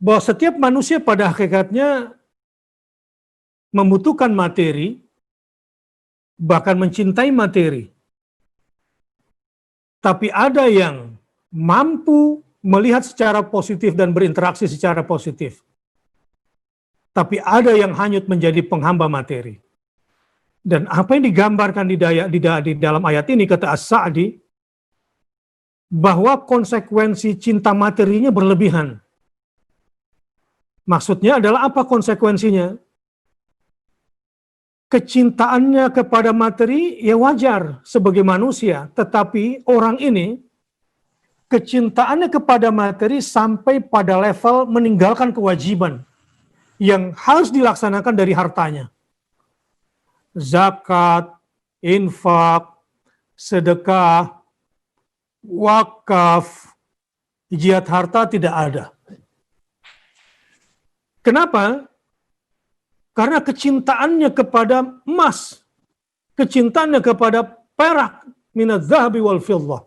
bahwa setiap manusia pada hakikatnya membutuhkan materi, bahkan mencintai materi. Tapi ada yang mampu melihat secara positif dan berinteraksi secara positif. Tapi ada yang hanyut menjadi penghamba materi. Dan apa yang digambarkan di dalam ayat ini, kata As-Sa'di, bahwa konsekuensi cinta materinya berlebihan. Maksudnya adalah apa konsekuensinya? Kecintaannya kepada materi ya wajar sebagai manusia, tetapi orang ini kecintaannya kepada materi sampai pada level meninggalkan kewajiban yang harus dilaksanakan dari hartanya. Zakat, infak, sedekah, wakaf, jihad harta tidak ada. Kenapa? Karena kecintaannya kepada emas, kecintaannya kepada perak, minadz zahabi wal fiddah,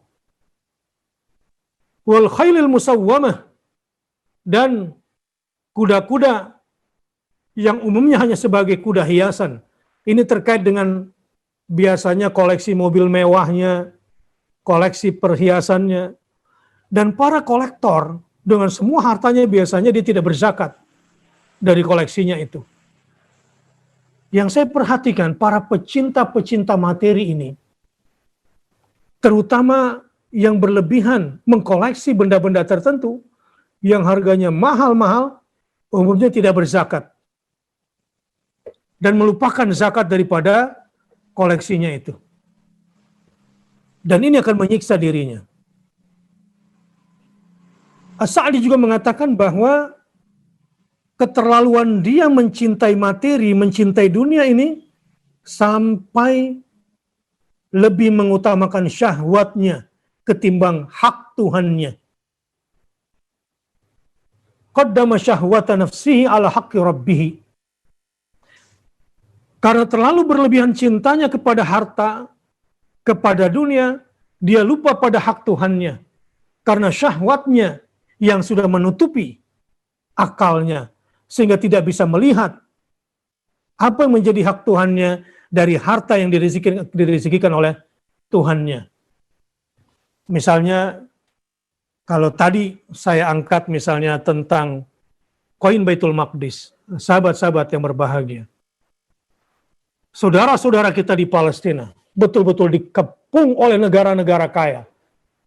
wal khailil musawwamah, dan kuda-kuda yang umumnya hanya sebagai kuda hiasan. Ini terkait dengan biasanya koleksi mobil mewahnya, koleksi perhiasannya, dan para kolektor dengan semua hartanya biasanya dia tidak berzakat dari koleksinya itu. Yang saya perhatikan, para pecinta-pecinta materi ini, terutama yang berlebihan mengkoleksi benda-benda tertentu, yang harganya mahal-mahal, umumnya tidak berzakat. Dan melupakan zakat daripada koleksinya itu. Dan ini akan menyiksa dirinya. As-Sa'di juga mengatakan bahwa keterlaluan dia mencintai materi, mencintai dunia ini, sampai lebih mengutamakan syahwatnya ketimbang hak Tuhannya. Qaddama syahwata nafsihi ala haqqi rabbih. Karena terlalu berlebihan cintanya kepada harta, kepada dunia, dia lupa pada hak Tuhannya. Karena syahwatnya yang sudah menutupi akalnya, sehingga tidak bisa melihat apa yang menjadi hak Tuhannya dari harta yang direzekikan oleh Tuhannya. Misalnya, kalau tadi saya angkat misalnya tentang koin Baitul Maqdis, sahabat-sahabat yang berbahagia. Saudara-saudara kita di Palestina betul-betul dikepung oleh negara-negara kaya,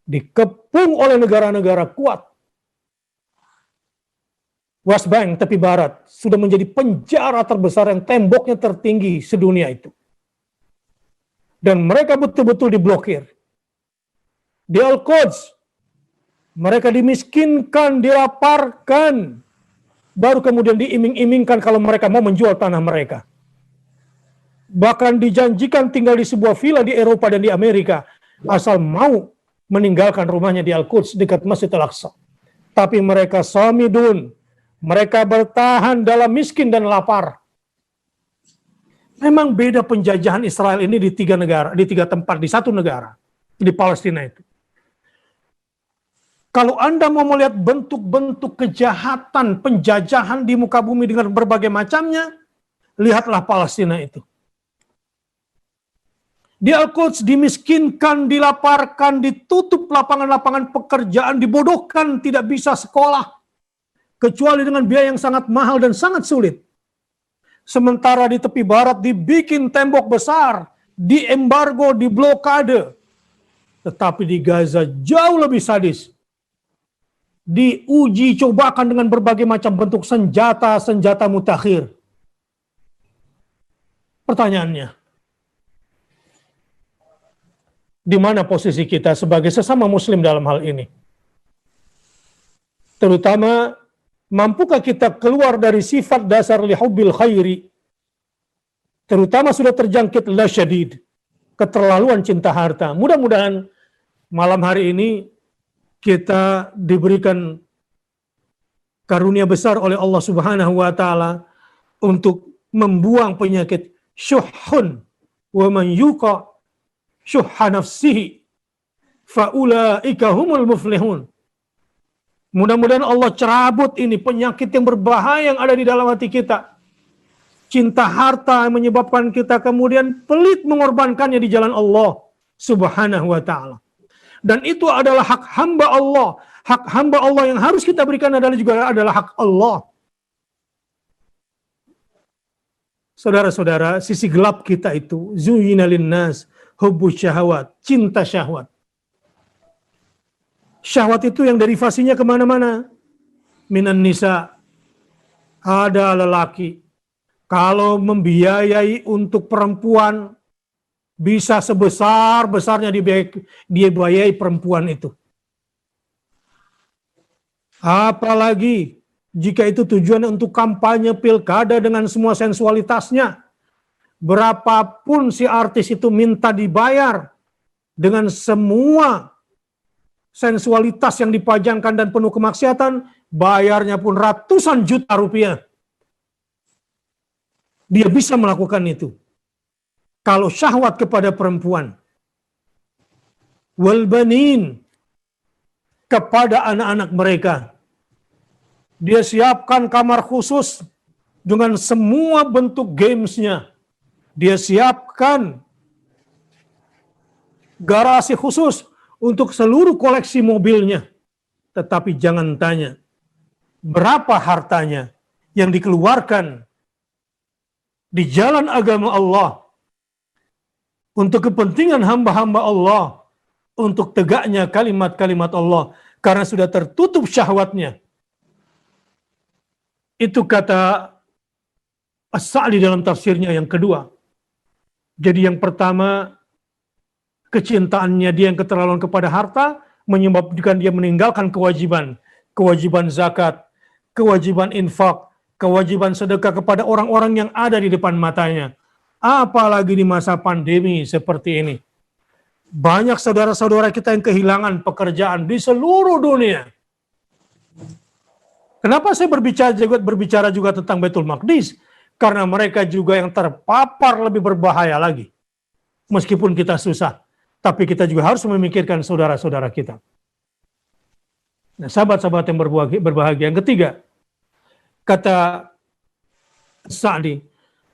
dikepung oleh negara-negara kuat. West Bank, tepi barat, sudah menjadi penjara terbesar yang temboknya tertinggi sedunia itu. Dan mereka betul-betul diblokir. Di Al-Quds, mereka dimiskinkan, dilaparkan, baru kemudian diiming-imingkan kalau mereka mau menjual tanah mereka. Bahkan dijanjikan tinggal di sebuah villa di Eropa dan di Amerika, asal mau meninggalkan rumahnya di Al-Quds dekat Masjid Al-Aqsa. Tapi mereka samidun, mereka bertahan dalam miskin dan lapar. Memang beda penjajahan Israel ini di 3 negara, di 3 tempat, di 1 negara, di Palestina itu. Kalau Anda mau melihat bentuk-bentuk kejahatan, penjajahan di muka bumi dengan berbagai macamnya, lihatlah Palestina itu. Di Al-Quds dimiskinkan, dilaparkan, ditutup lapangan-lapangan pekerjaan, dibodohkan, tidak bisa sekolah, kecuali dengan biaya yang sangat mahal dan sangat sulit. Sementara di tepi barat dibikin tembok besar, diembargo, diblokade. Tetapi di Gaza jauh lebih sadis. Diuji cobakan dengan berbagai macam bentuk senjata mutakhir. Pertanyaannya, di mana posisi kita sebagai sesama muslim dalam hal ini? Terutama, mampukah kita keluar dari sifat dasar lihubbil khairi? Terutama sudah terjangkit la syadid, keterlaluan cinta harta. Mudah-mudahan malam hari ini kita diberikan karunia besar oleh Allah Subhanahu wa taala untuk membuang penyakit syuhun, wa man yuqa syuhha nafsihi fa ulaika humul muflihun. Mudah-mudahan Allah cerabut ini penyakit yang berbahaya yang ada di dalam hati kita. Cinta harta yang menyebabkan kita kemudian pelit mengorbankannya di jalan Allah Subhanahu wa ta'ala. Dan itu adalah hak hamba Allah. Hak hamba Allah yang harus kita berikan adalah hak Allah. Saudara-saudara, sisi gelap kita itu zuyyina linnas hubbus syahwat, cinta syahwat. Syahwat itu yang derivasinya kemana-mana. Minan nisa, ada lelaki. Kalau membiayai untuk perempuan, bisa sebesar-besarnya dia biayai perempuan itu. Apalagi jika itu tujuannya untuk kampanye pilkada dengan semua sensualitasnya. Berapapun si artis itu minta dibayar dengan semua sensualitas yang dipajangkan dan penuh kemaksiatan, bayarnya pun ratusan juta rupiah. Dia bisa melakukan itu. Kalau syahwat kepada perempuan. Wal banin, kepada anak-anak mereka. Dia siapkan kamar khusus dengan semua bentuk gamesnya. Dia siapkan garasi khusus untuk seluruh koleksi mobilnya. Tetapi jangan tanya, berapa hartanya yang dikeluarkan di jalan agama Allah, untuk kepentingan hamba-hamba Allah, untuk tegaknya kalimat-kalimat Allah, karena sudah tertutup syahwatnya. Itu kata As-Sa'di dalam tafsirnya yang kedua. Jadi yang pertama, kecintaannya dia yang keterlaluan kepada harta, menyebabkan dia meninggalkan kewajiban zakat, kewajiban infak, kewajiban sedekah kepada orang-orang yang ada di depan matanya. Apalagi di masa pandemi seperti ini. Banyak saudara-saudara kita yang kehilangan pekerjaan di seluruh dunia. Kenapa saya berbicara juga tentang Baitul Maqdis? Karena mereka juga yang terpapar lebih berbahaya lagi. Meskipun kita susah, tapi kita juga harus memikirkan saudara-saudara kita. Nah, sahabat-sahabat yang berbahagia. Yang ketiga, kata Sa'di,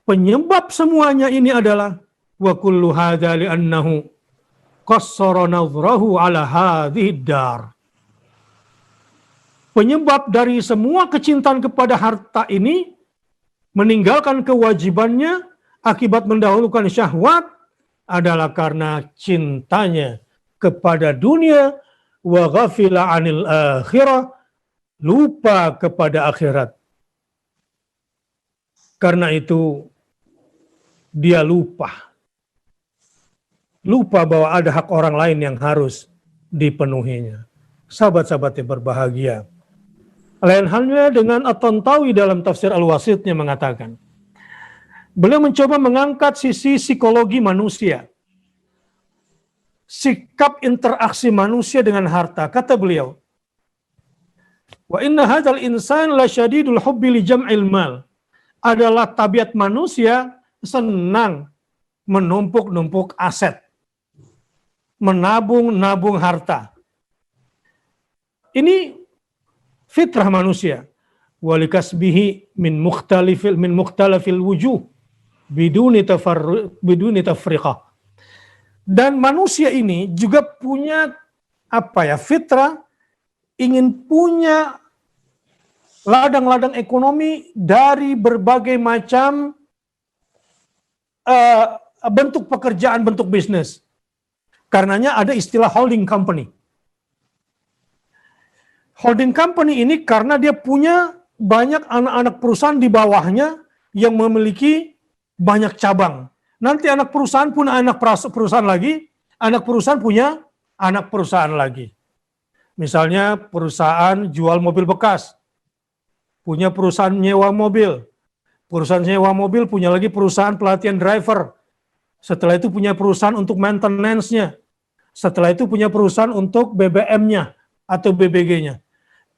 penyebab semuanya ini adalah wa kullu hadza li'annahu qassara nadhrahu ala hadhihi dar. Penyebab dari semua kecintaan kepada harta ini, meninggalkan kewajibannya akibat mendahulukan syahwat, adalah karena cintanya kepada dunia, wa ghafila 'anil akhirah, lupa kepada akhirat. Karena itu dia lupa bahwa ada hak orang lain yang harus dipenuhinya. Sahabat-sahabat yang berbahagia, lain halnya dengan At-Tantawi dalam tafsir Al-Wasitnya mengatakan, beliau mencoba mengangkat sisi psikologi manusia, sikap interaksi manusia dengan harta. Kata beliau, wa inna hadzal insan la syadidul hubbi li jam'il mal. Adalah tabiat manusia senang menumpuk-numpuk aset, menabung-nabung harta. Ini fitrah manusia. Walikasbihi min mukhtalafil wujuh biduni tafriqah. Dan manusia ini juga punya fitrah, ingin punya ladang-ladang ekonomi dari berbagai macam bentuk pekerjaan, bentuk bisnis. Karenanya ada istilah holding company. Holding company ini karena dia punya banyak anak-anak perusahaan di bawahnya yang memiliki banyak cabang. Nanti anak perusahaan punya anak perusahaan lagi, anak perusahaan punya anak perusahaan lagi. Misalnya perusahaan jual mobil bekas, punya perusahaan nyewa mobil. Perusahaan nyewa mobil punya lagi perusahaan pelatihan driver. Setelah itu punya perusahaan untuk maintenance-nya. Setelah itu punya perusahaan untuk BBM-nya atau BBG-nya.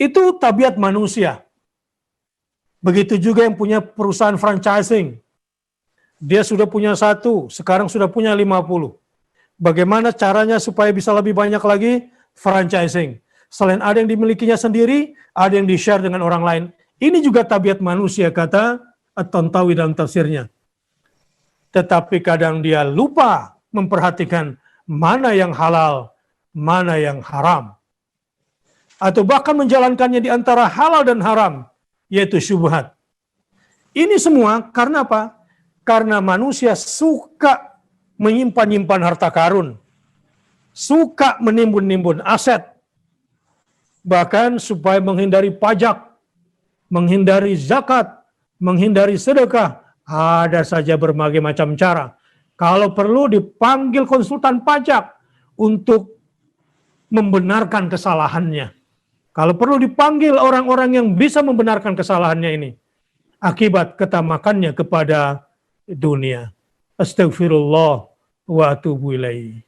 Itu tabiat manusia. Begitu juga yang punya perusahaan franchising. Dia sudah punya 1, sekarang sudah punya 50. Bagaimana caranya supaya bisa lebih banyak lagi? Franchising. Selain ada yang dimilikinya sendiri, ada yang di-share dengan orang lain. Ini juga tabiat manusia, kata At-Tantawi dalam tafsirnya. Tetapi kadang dia lupa memperhatikan mana yang halal, mana yang haram. Atau bahkan menjalankannya di antara halal dan haram, yaitu syubhat. Ini semua karena apa? Karena manusia suka menyimpan-nyimpan harta karun, suka menimbun-nimbun aset, bahkan supaya menghindari pajak, menghindari zakat, menghindari sedekah, ada saja berbagai macam cara. Kalau perlu dipanggil konsultan pajak untuk membenarkan kesalahannya. Kalau perlu dipanggil orang-orang yang bisa membenarkan kesalahannya ini. Akibat ketamakannya kepada dunia. Astagfirullah wa atubu ilaih.